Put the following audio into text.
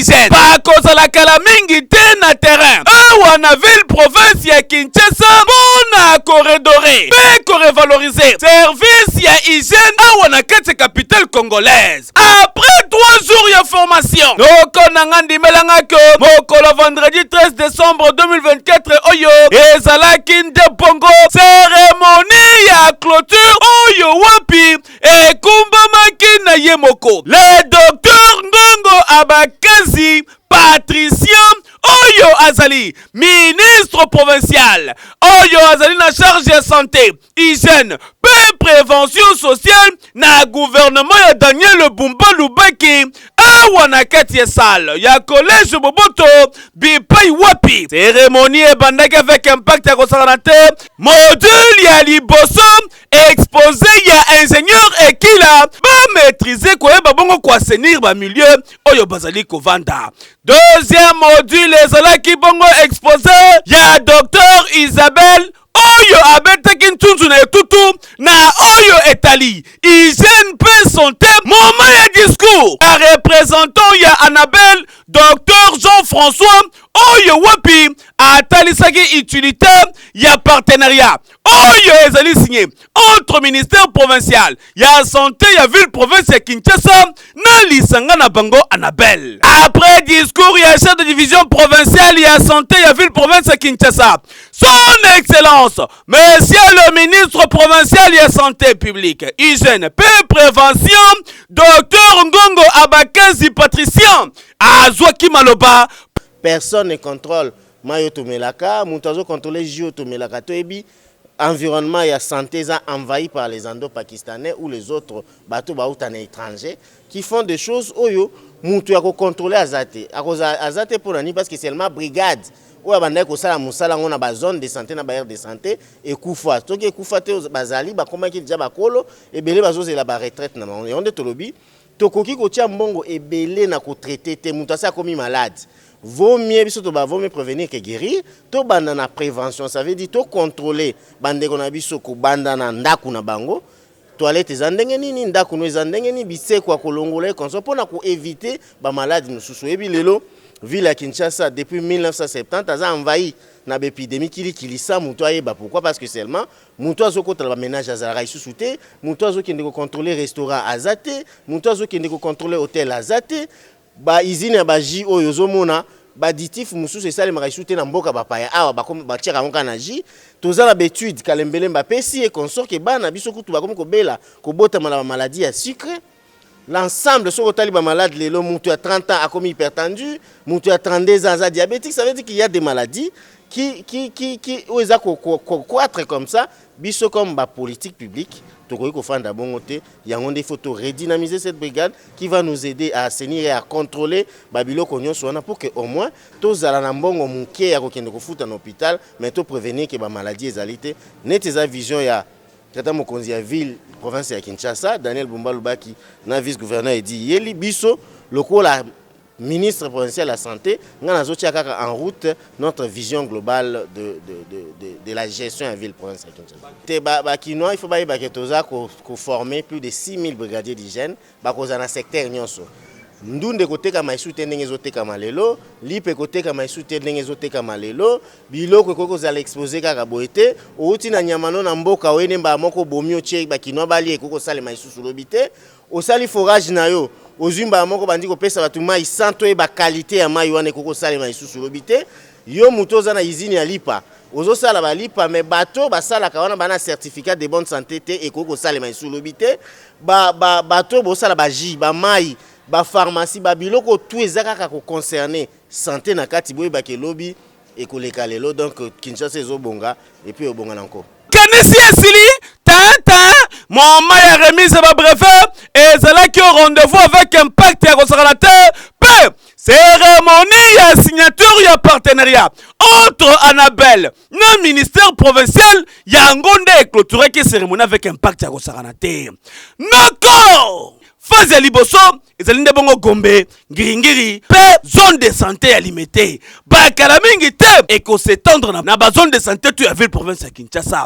hygiène bakozala kala mingi te na terrain awa na ville province ya Kinshasa mpona koredore pe korevaloriser service ya hygiène awa na kati ya capitale congolaise. Après 3 jours ya formation nokonanga ndimelanga ko mokolo vendredi 13 décembre 2024 oyo ezalaki nde bongo cérémonie ya clôture oyo wapi ekumbamaki na ye moko le docteur Ngongo Abakazi Patricien oyo azali ministre provincial oyo azali na charge ya santé hygiène pe prévention sociale na gouvernement ya Daniel Bumba Lubaki awa na kati ya salle ya collège Boboto bipai wapi cérémonie ebandaki avec impact ya kosakana te module ya liboso exposé ya ingénieur ekila ba maîtriser koyeba bongo ko assainir ba milieu oyo bazali kovanda. Deuxième module ezalaki bongo exposé ya docteur Isabelle oyo abetaki ntunzu na etutu na oyo etali hygiène pe santé moment ya discours ya représentant ya Annabelle docteur Jean-François oyo wapi atalisaki utilité ya partenariat oyo ezali signé entre ministère provincial ya santé ya ville province ya Kinshasa na lisanga na bango Annabelle. Après discours ya chef de division provinciale ya santé ya ville province ya Kinshasa, son excellence monsieur le ministre provincial ya santé publique hygiène pe prévention docteur Ngongo Abakazi Patricien azwaki maloba personne ne contrôle mayo tomelaka mutazo contrôler jio tomelaka toyebi environnement ya santé ça envahi par les indo-pakistanais ou les autres bateaux baoutana étrangers qui font des choses oyo mutu ya ko contrôler azate pour nani parce que seulement brigade ou abanda ko sala musala ngona ba zone de santé na ba aire de santé et kufa to ke kufa te bazali ba komaki déjà bakolo ebele bazozela ba retraite na on de tolobi tokoki ko tia mbongo ebele na ko traiter te mutu asa komi malade. Vaut mieux prévenir que guérir. To banda na prévention, ça veut dire to contrôler bande ko na biso ko banda na ndaku na bango. Toilette zandenge nini ndaku no zandenge ni bise kwa kolongola konso pona ko éviter ba maladie mususu. Ebi lelo ville ya Kinshasa depuis 1970 aza envahi na épidémie kilisa muto ayeba pourquoi parce que seulement muto azoko tala ménage azara isusu te, muto azokende ko contrôler restaurant azate, muto azokende ko contrôler hôtel azate. Ba izine ba ji oyo zomona ba ditif mususu esale makaisute na mboka bapaya awa ba tchera onka na ji tozala betude kalembele mba pesi et consort ke bana biso kutu ba komi ko bela ko bota mala maladie ya sucre l'ensemble so otali ba malade lelo mutu ya 30 ans a commis hypertendu mutu ya 32 ans a diabétique ça veut dire qu'il y a des maladies qui oza croître comme ça biso comme ba politique publique tokoki ko fanda bongo te yango nde faut redynamiser cette brigade qui va nous aider à assainir et à contrôler babiloko nyonso wana pour que au moins tozala na mbongo muke ya kokende kofuta na hôpital mais to prévenir que ba maladie ezali te net eza vision ya tata mokonzi ya ville province ya Kinshasa Daniel Bumba Lubaki na vice gouverneur dit yeli biso lokola ministre provincial de la santé, nous avons en route notre vision globale de la gestion de la ville provinciale. Il faut former plus de 6000 brigadiers d'hygiène dans le secteur. Ndunde kote kama isute ndenge zote kama lelo, lipe kote kama isute ndenge zote kama lelo, biloko koko za l'exposer kaka boete, outi na nyamano na mboka wene mba moko bomio che ba kinwa bali koko sale maisusu lobite, osali forage na yo, ozimba moko bandi ko pesa batu mai santo e ba qualité ya mai wane koko sale maisusu lobite, yo mutoza na izini ya lipa. Ozo sala ba lipa me bato ba sala ka wana bana certificat de bonne santé te e koko sale maisusu lobite, bato bo sala ba ji ba mai ba pharmacie ba biloko tout ezaka ko concerner santé na kati boye ba ke lobby et koleka lelo donc Kinshasa ezobonga et puis obonga nanko kanisi asili tata moma ya remise ba brevet ezalaki au rendez-vous avec impact ya consacrateur pe cérémonie ya signature ya partenariat entre Annabelle na ministère provincial ya ngonde clôturer que cérémonie avec impact ya consacrateur noko phase ya liboso ezali nde bongo Gombe ngiringiri pe zone de santé ya limité bakala mingi te eko s'étendre na ba zone de santé tu ya ville province ya Kinshasa